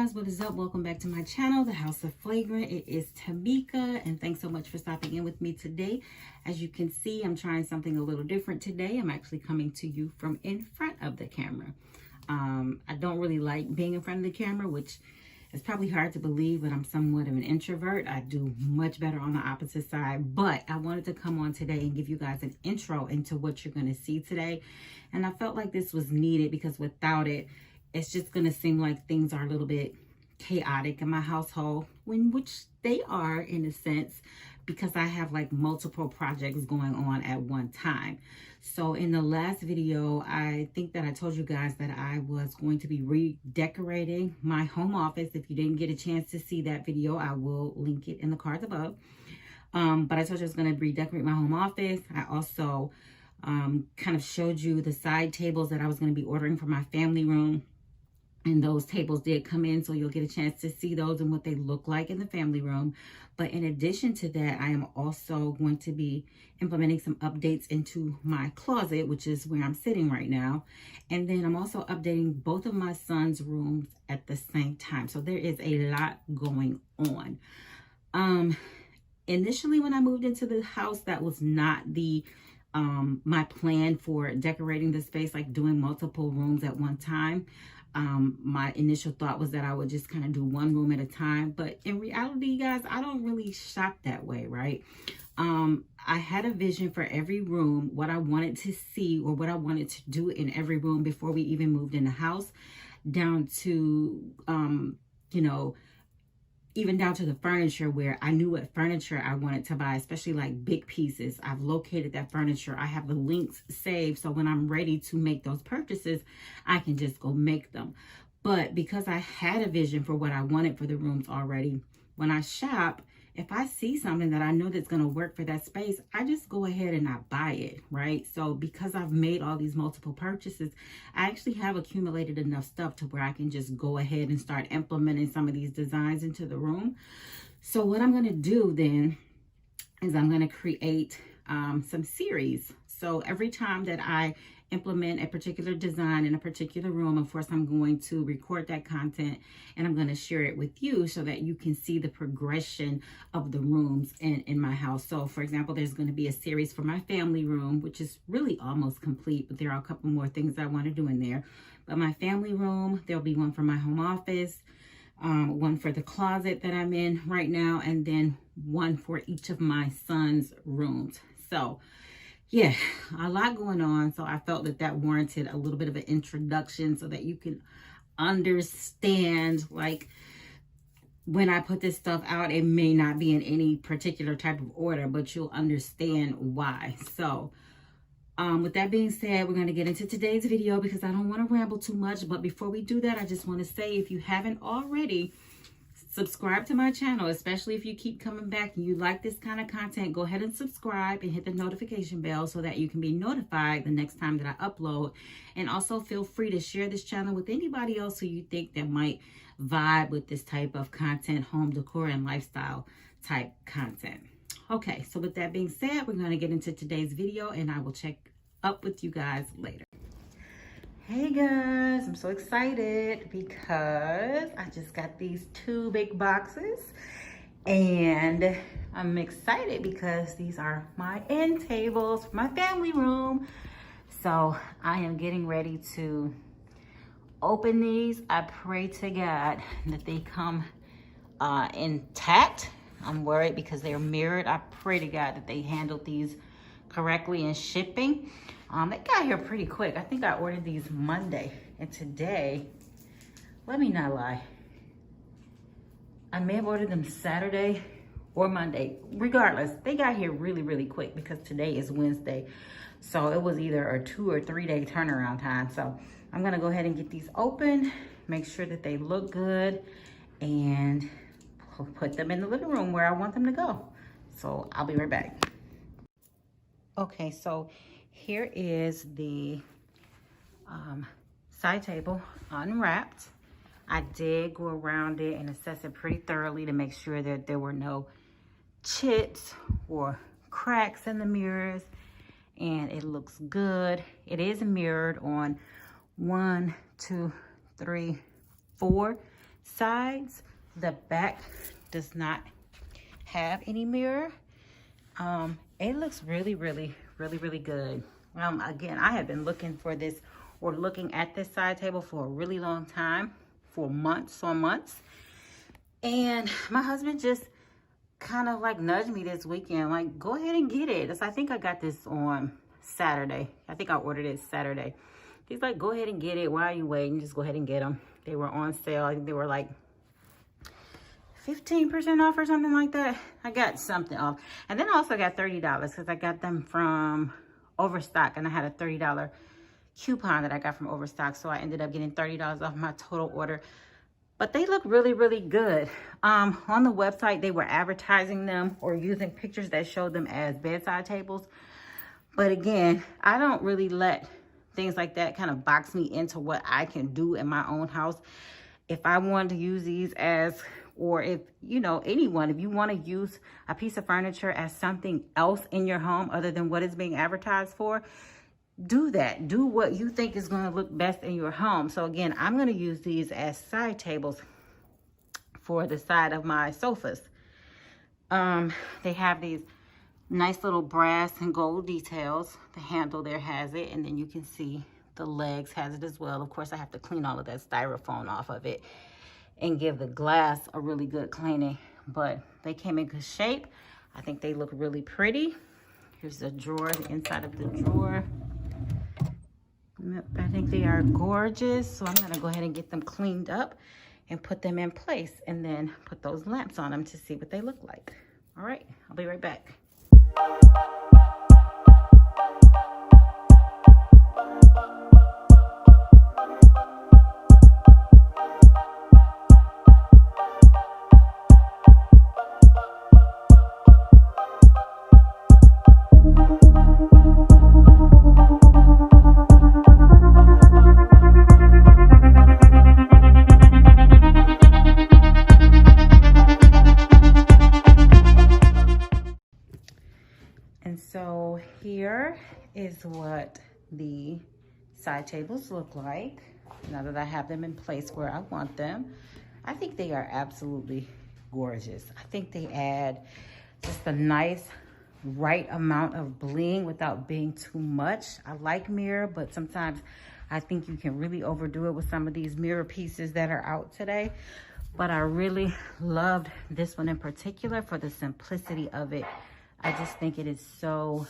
guys, what is up? Welcome back to my channel, The House of Flagrant. It is Tamika, and thanks so much for stopping in with me today. As you can see, I'm trying something a little different today. I'm actually coming to you from in front of the camera. I don't really like being in front of the camera, which is probably hard to believe, but I'm somewhat of an introvert. I do much better on the opposite side, but I wanted to come on today and give you guys an intro into what you're going to see today. And I felt like this was needed because without it, it's just going to seem like things are a little bit chaotic in my household, which they are in a sense, because I have like multiple projects going on at one time. So in the last video, I think that I told you guys that I was going to be redecorating my home office. If you didn't get a chance to see that video, I will link it in the cards above. But I told you I was going to redecorate my home office. I also kind of showed you the side tables that I was going to be ordering for my family room. And those tables did come in, so you'll get a chance to see those and what they look like in the family room. But in addition to that, I am also going to be implementing some updates into my closet, which is where I'm sitting right now. And then I'm also updating both of my son's rooms at the same time. So there is a lot going on. Initially, when I moved into the house, that was not the my plan for decorating the space, like doing multiple rooms at one time. My initial thought was that I would just kind of do one room at a time, but in reality, guys, I don't really shop that way, right? I had a vision for every room, what I wanted to see or what I wanted to do in every room before we even moved in the house, down to, even down to the furniture, where I knew what furniture I wanted to buy, especially like big pieces. I've located that furniture. I have the links saved, so when I'm ready to make those purchases, I can just go make them. But because I had a vision for what I wanted for the rooms already, when I shop, if I see something that I know that's going to work for that space, I just go ahead and I buy it, right? So because I've made all these multiple purchases, I actually have accumulated enough stuff to where I can just go ahead and start implementing some of these designs into the room. So what I'm going to do then is I'm going to create some series. So every time that I implement a particular design in a particular room, of course, I'm going to record that content and I'm going to share it with you so that you can see the progression of the rooms in my house. So for example, there's going to be a series for my family room, which is really almost complete, but there are a couple more things I want to do in there. But my family room, there'll be one for my home office, one for the closet that I'm in right now, and then one for each of my son's rooms. So yeah, a lot going on. So I felt that warranted a little bit of an introduction so that you can understand, like, when I put this stuff out, it may not be in any particular type of order, but you'll understand why. So with that being said, we're going to get into today's video because I don't want to ramble too much. But before we do that, I just want to say, if you haven't already, subscribe to my channel, especially if you keep coming back and you like this kind of content. Go ahead and subscribe and hit the notification bell so that you can be notified the next time that I upload. And also feel free to share this channel with anybody else who you think that might vibe with this type of content, home decor and lifestyle type content. Okay, so with that being said, we're going to get into today's video and I will check up with you guys later. Hey guys, I'm so excited because I just got these 2 big boxes and I'm excited because these are my end tables for my family room. So I am getting ready to open these. I pray to God that they come intact. I'm worried because they're mirrored. I pray to God that they handled these correctly in shipping. They got here pretty quick. I think I ordered these Monday, and today, let me not lie, I may have ordered them Saturday or Monday. Regardless, they got here really, really quick because today is Wednesday. So it was either a 2 or 3 day turnaround time. So I'm gonna go ahead and get these open, make sure that they look good, and put them in the living room where I want them to go. So I'll be right back. Okay, so here is the side table unwrapped. I did go around it and assess it pretty thoroughly to make sure that there were no chips or cracks in the mirrors, and it looks good. It is mirrored on 1, 2, 3, 4 sides. The back does not have any mirror. It looks really good. Again, I have been looking for this, or looking at this side table for a really long time, for months on months. And my husband just kind of like nudged me this weekend, like, go ahead and get it. I think I got this on Saturday. I think I ordered it Saturday. He's like, go ahead and get it. Why are you waiting? Just go ahead and get them. They were on sale. I think they were like 15% off or something like that. I got something off. And then I also got $30 because I got them from Overstock, and I had a $30 coupon that I got from Overstock. So I ended up getting $30 off my total order. But they look really good. On the website, they were advertising them or using pictures that showed them as bedside tables. But again, I don't really let things like that kind of box me into what I can do in my own house. If I wanted to use these as, or if, you know, anyone, if you want to use a piece of furniture as something else in your home other than what it's being advertised for, do that. Do what you think is going to look best in your home. So again, I'm going to use these as side tables for the side of my sofas. They have these nice little brass and gold details. The handle there has it, and then you can see the legs has it as well. Of course, I have to clean all of that styrofoam off of it and give the glass a really good cleaning, but they came in good shape. I think they look really pretty. Here's the drawer, the inside of the drawer. I think they are gorgeous. So I'm gonna go ahead and get them cleaned up and put them in place, and then put those lamps on them to see what they look like. All right, I'll be right back. So here is what the side tables look like now that I have them in place where I want them. I think they are absolutely gorgeous. I think they add just a nice right amount of bling without being too much. I like mirror, but sometimes I think you can really overdo it with some of these mirror pieces that are out today. But I really loved this one in particular for the simplicity of it. I just think it is so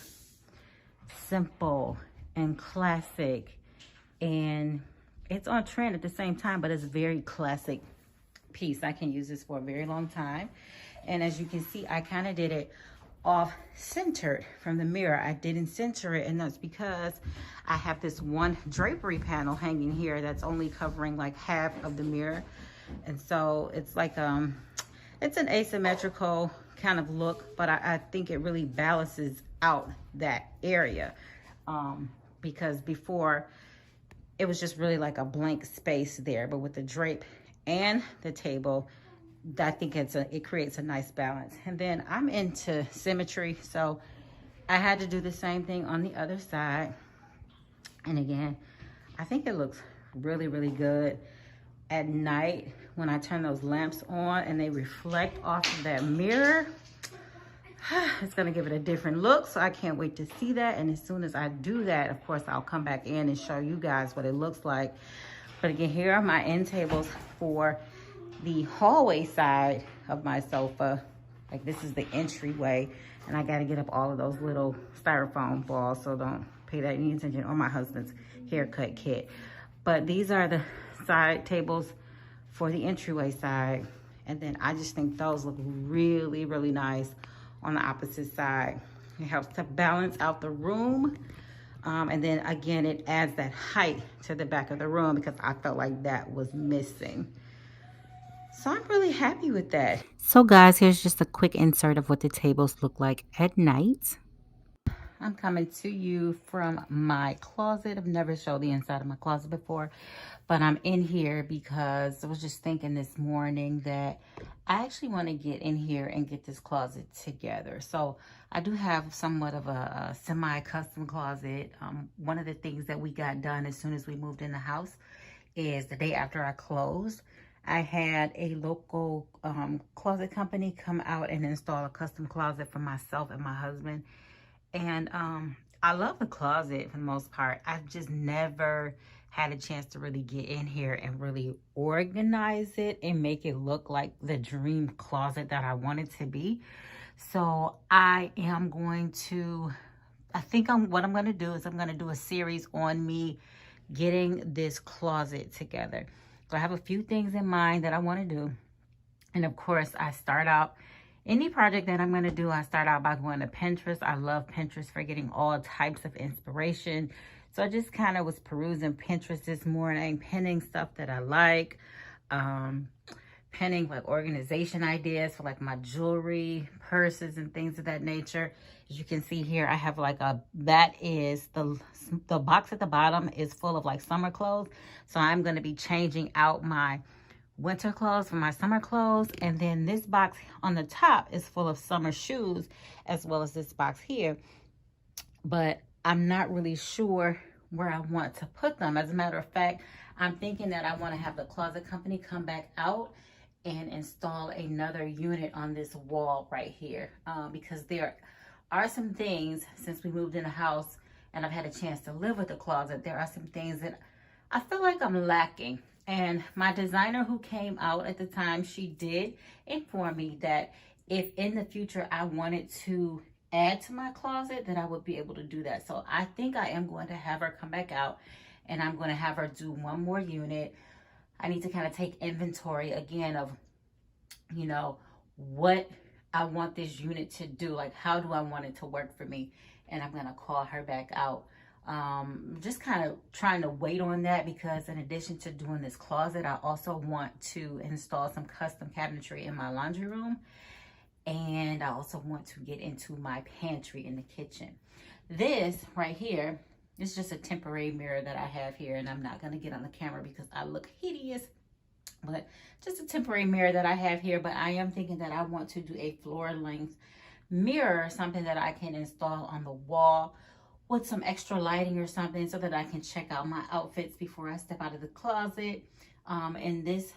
simple and classic, and it's on trend at the same time, but it's a very classic piece. I can use this for a very long time. And as you can see, I kind of did it off centered from the mirror. I didn't center it, and that's because I have this one drapery panel hanging here that's only covering like half of the mirror. And so it's like it's an asymmetrical kind of look, but I think it really balances out that area, because before it was just really like a blank space there, but with the drape and the table, I think it creates a nice balance. And then I'm into symmetry, so I had to do the same thing on the other side. And again, I think it looks really good at night when I turn those lamps on and they reflect off of that mirror. It's gonna give it a different look, so I can't wait to see that. And as soon as I do that, of course, I'll come back in and show you guys what it looks like. But again, here are my end tables for the hallway side of my sofa. Like, this is the entryway, and I gotta get up all of those little styrofoam balls, so don't pay that any attention on my husband's haircut kit. But these are the side tables for the entryway side. And then I just think those look really nice on the opposite side. It helps to balance out the room. And then again, it adds that height to the back of the room because I felt like that was missing. So I'm really happy with that. So guys, here's just a quick insert of what the tables look like at night. I'm coming to you from my closet. I've never showed the inside of my closet before, but I'm in here because I was just thinking this morning that I actually want to get in here and get this closet together. So I do have somewhat of a semi-custom closet. One of the things that we got done as soon as we moved in the house is the day after I closed, I had a local closet company come out and install a custom closet for myself and my husband. And I love the closet for the most part. I just never had a chance to really get in here and really organize it and make it look like the dream closet that I want it to be. So I am going to, what I'm going to do is I'm going to do a series on me getting this closet together. So I have a few things in mind that I want to do. And of course, I start out, any project that I'm going to do, I start out by going to Pinterest. I love Pinterest for getting all types of inspiration. So I just kind of was perusing Pinterest this morning, pinning stuff that I like, pinning like organization ideas for like my jewelry, purses, and things of that nature. As you can see here, I have like that is the box at the bottom is full of like summer clothes. So I'm going to be changing out my winter clothes for my summer clothes. And then this box on the top is full of summer shoes, as well as this box here. But I'm not really sure where I want to put them. As a matter of fact, I'm thinking that I want to have the closet company come back out and install another unit on this wall right here. Because there are some things, since we moved in the house and I've had a chance to live with the closet, there are some things that I feel like I'm lacking. And my designer who came out at the time, she did inform me that if in the future I wanted to add to my closet, that I would be able to do that. So I think I am going to have her come back out and I'm going to have her do one more unit. I need to kind of take inventory again of, you know, what I want this unit to do. Like, how do I want it to work for me? And I'm going to call her back out. Just kind of trying to wait on that, because in addition to doing this closet, I also want to install some custom cabinetry in my laundry room. And I also want to get into my pantry in the kitchen. This right here is just a temporary mirror that I have here, and I'm not going to get on the camera because I look hideous. But just a temporary mirror that I have here. But I am thinking that I want to do a floor length mirror, something that I can install on the wall with some extra lighting or something, so that I can check out my outfits before I step out of the closet. And this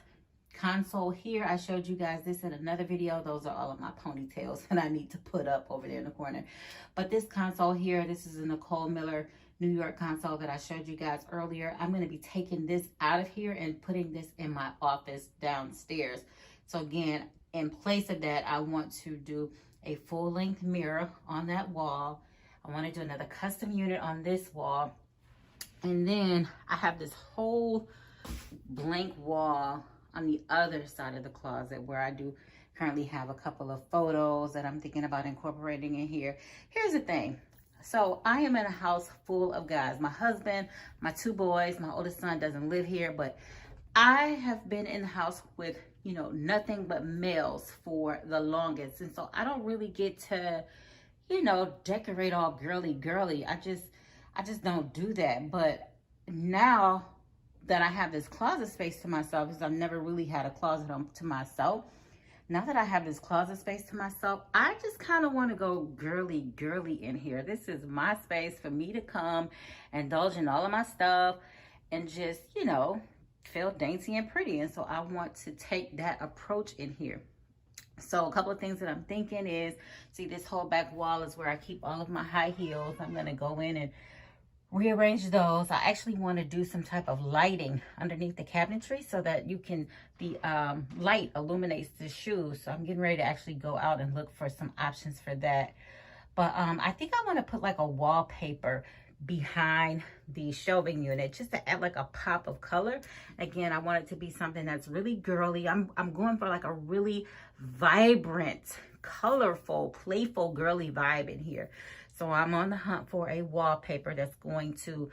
console here, I showed you guys this in another video. Those are all of my ponytails that I need to put up over there in the corner. But this console here, this is a Nicole Miller New York console that I showed you guys earlier. I'm going to be taking this out of here and putting this in my office downstairs. So again, in place of that, I want to do a full-length mirror on that wall. I want to do another custom unit on this wall. And then I have this whole blank wall on the other side of the closet where I do currently have a couple of photos that I'm thinking about incorporating in here. Here's the thing. So I am in a house full of guys. My husband, my two boys, my oldest son doesn't live here, but I have been in the house with, you know, nothing but males for the longest. And so I don't really get to, you know, decorate all girly. I just don't do that. But now that I have this closet space to myself, because I've never really had a closet to myself, now that I have this closet space to myself, I just kind of want to go girly in here. This is my space for me to come, indulge in all of my stuff, and just, you know, feel dainty and pretty. And so I want to take that approach in here. So a couple of things that I'm thinking is, see, this whole back wall is where I keep all of my high heels. I'm going to go in and rearrange those. I actually want to do some type of lighting underneath the cabinetry so that you can, the light illuminates the shoes. So I'm getting ready to actually go out and look for some options for that. But I think I want to put like a wallpaper behind the shelving unit just to add like a pop of color. Again, I want it to be something that's really girly. I'm going for like a really vibrant, colorful, playful, girly vibe in here. So I'm on the hunt for a wallpaper that's going to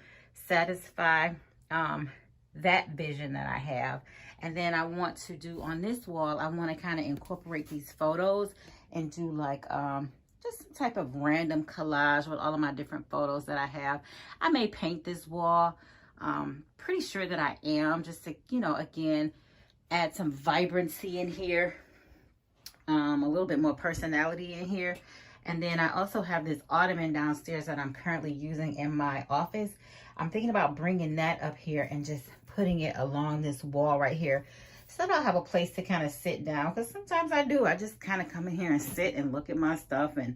satisfy that vision that I have. And then I want to do on this wall, I want to kind of incorporate these photos and do like just some type of random collage with all of my different photos that I have. I may paint this wall. Pretty sure that I am, just to, you know, again, add some vibrancy in here, a little bit more personality in here. And then I also have this ottoman downstairs that I'm currently using in my office. I'm thinking about bringing that up here and just putting it along this wall right here so that I'll have a place to kind of sit down, because sometimes I do. I just kind of come in here and sit and look at my stuff, and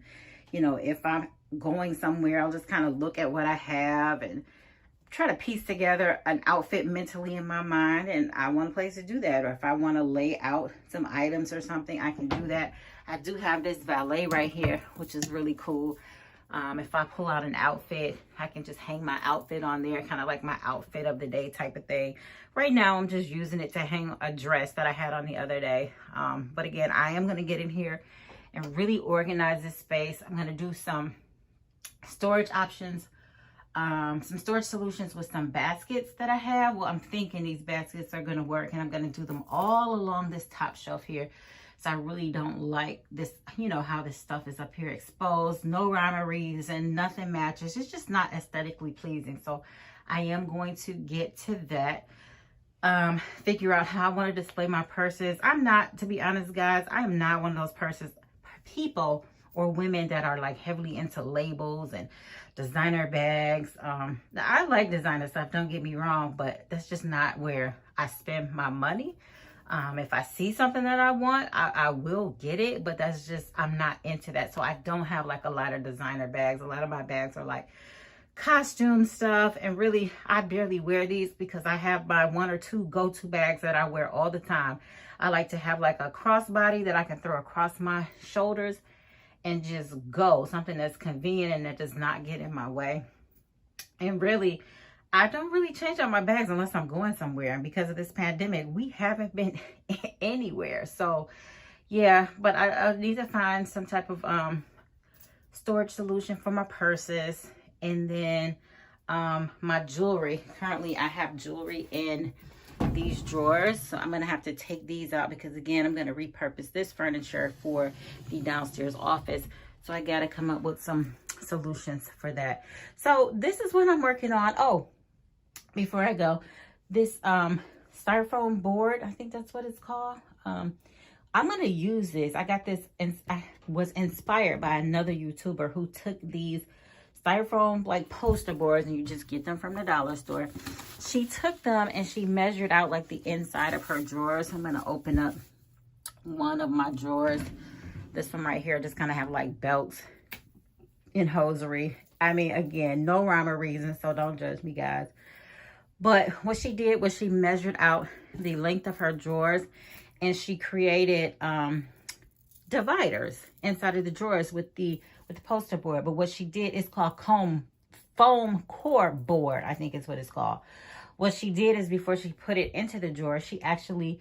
you know, if I'm going somewhere, I'll just kind of look at what I have and try to piece together an outfit mentally in my mind. And I want a place to do that. Or if I want to lay out some items or something, I can do that. I do have this valet right here, which is really cool. If I pull out an outfit, I can just hang my outfit on there, kind of like my outfit of the day type of thing. Right now, I'm just using it to hang a dress that I had on the other day. But again, I am going to get in here and really organize this space. I'm going to do some storage options, some storage solutions with some baskets that I have. Well, I'm thinking these baskets are going to work, and I'm going to do them all along this top shelf here. So I really don't like this, you know, how this stuff is up here exposed, no rhyme or reason, nothing matches. It's just not aesthetically pleasing. So I am going to get to that. Figure out how I want to display my purses. I'm not, to be honest, guys, I am not one of those people or women that are like heavily into labels and designer bags. I like designer stuff, don't get me wrong, but that's just not where I spend my money. If I see something that I want, I will get it, but that's just, I'm not into that. So I don't have like a lot of designer bags. A lot of my bags are like costume stuff, and really I barely wear these because I have my 1 or 2 go-to bags that I wear all the time. I like to have like a crossbody that I can throw across my shoulders and just go, something that's convenient and that does not get in my way. And really, I don't really change out my bags unless I'm going somewhere. And because of this pandemic, we haven't been anywhere. So yeah, but I need to find some type of storage solution for my purses. And then my jewelry. Currently, I have jewelry in these drawers. So I'm going to have to take these out because, again, I'm going to repurpose this furniture for the downstairs office. So I got to come up with some solutions for that. So this is what I'm working on. Oh, before I go, this styrofoam board, I think that's what it's called. I'm going to use this. I got this, and I was inspired by another YouTuber who took these styrofoam like poster boards, and you just get them from the dollar store. She took them and she measured out like the inside of her drawers. I'm going to open up one of my drawers. This one right here just kind of have like belts and hosiery. I mean, again, no rhyme or reason, so don't judge me, guys. But what she did was she measured out the length of her drawers, and she created dividers inside of the drawers with the poster board. But what she did is called foam core board, I think is what it's called. What she did is, before she put it into the drawer, she actually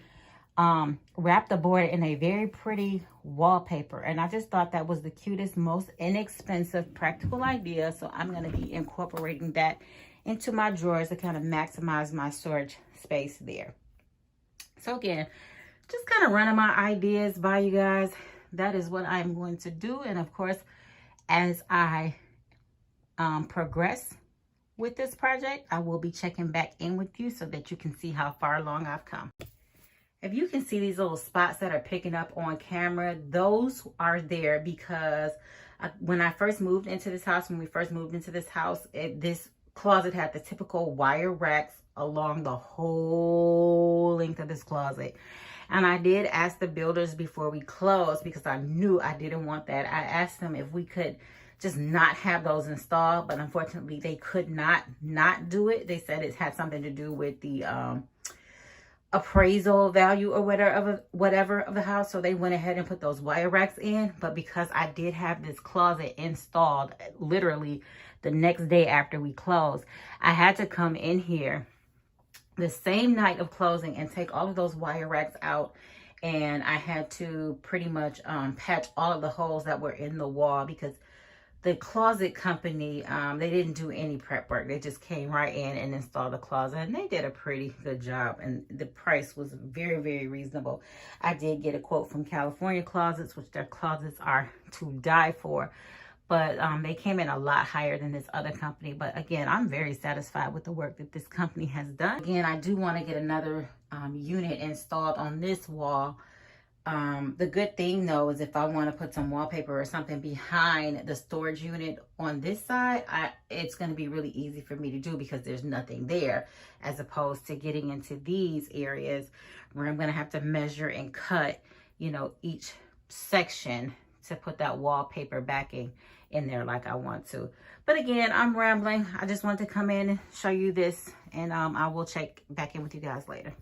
wrapped the board in a very pretty wallpaper. And I just thought that was the cutest, most inexpensive, practical idea. So I'm going to be incorporating that into my drawers to kind of maximize my storage space there. So again, just kind of running my ideas by you guys. That is what I'm going to do. And of course, as I progress with this project, I will be checking back in with you so that you can see how far along I've come. If you can see these little spots that are picking up on camera, those are there because when I first moved into this house, this closet had the typical wire racks along the whole length of this closet. And I did ask the builders before we closed, because I knew I didn't want that. I asked them if we could just not have those installed, but unfortunately they could not do it. They said it had something to do with the appraisal value or whatever of the house. So they went ahead and put those wire racks in. But because I did have this closet installed literally the next day after we closed, I had to come in here the same night of closing and take all of those wire racks out. And I had to pretty much patch all of the holes that were in the wall, because the closet company, they didn't do any prep work. They just came right in and installed the closet, and they did a pretty good job. And the price was very, very reasonable. I did get a quote from California Closets, which their closets are to die for. But they came in a lot higher than this other company. But again, I'm very satisfied with the work that this company has done. Again, I do want to get another unit installed on this wall The good thing though is if I want to put some wallpaper or something behind the storage unit on this side, it's going to be really easy for me to do because there's nothing there, as opposed to getting into these areas where I'm going to have to measure and cut, you know, each section to put that wallpaper backing in there like I want to. But again, I'm rambling. I just wanted to come in and show you this, and I will check back in with you guys later.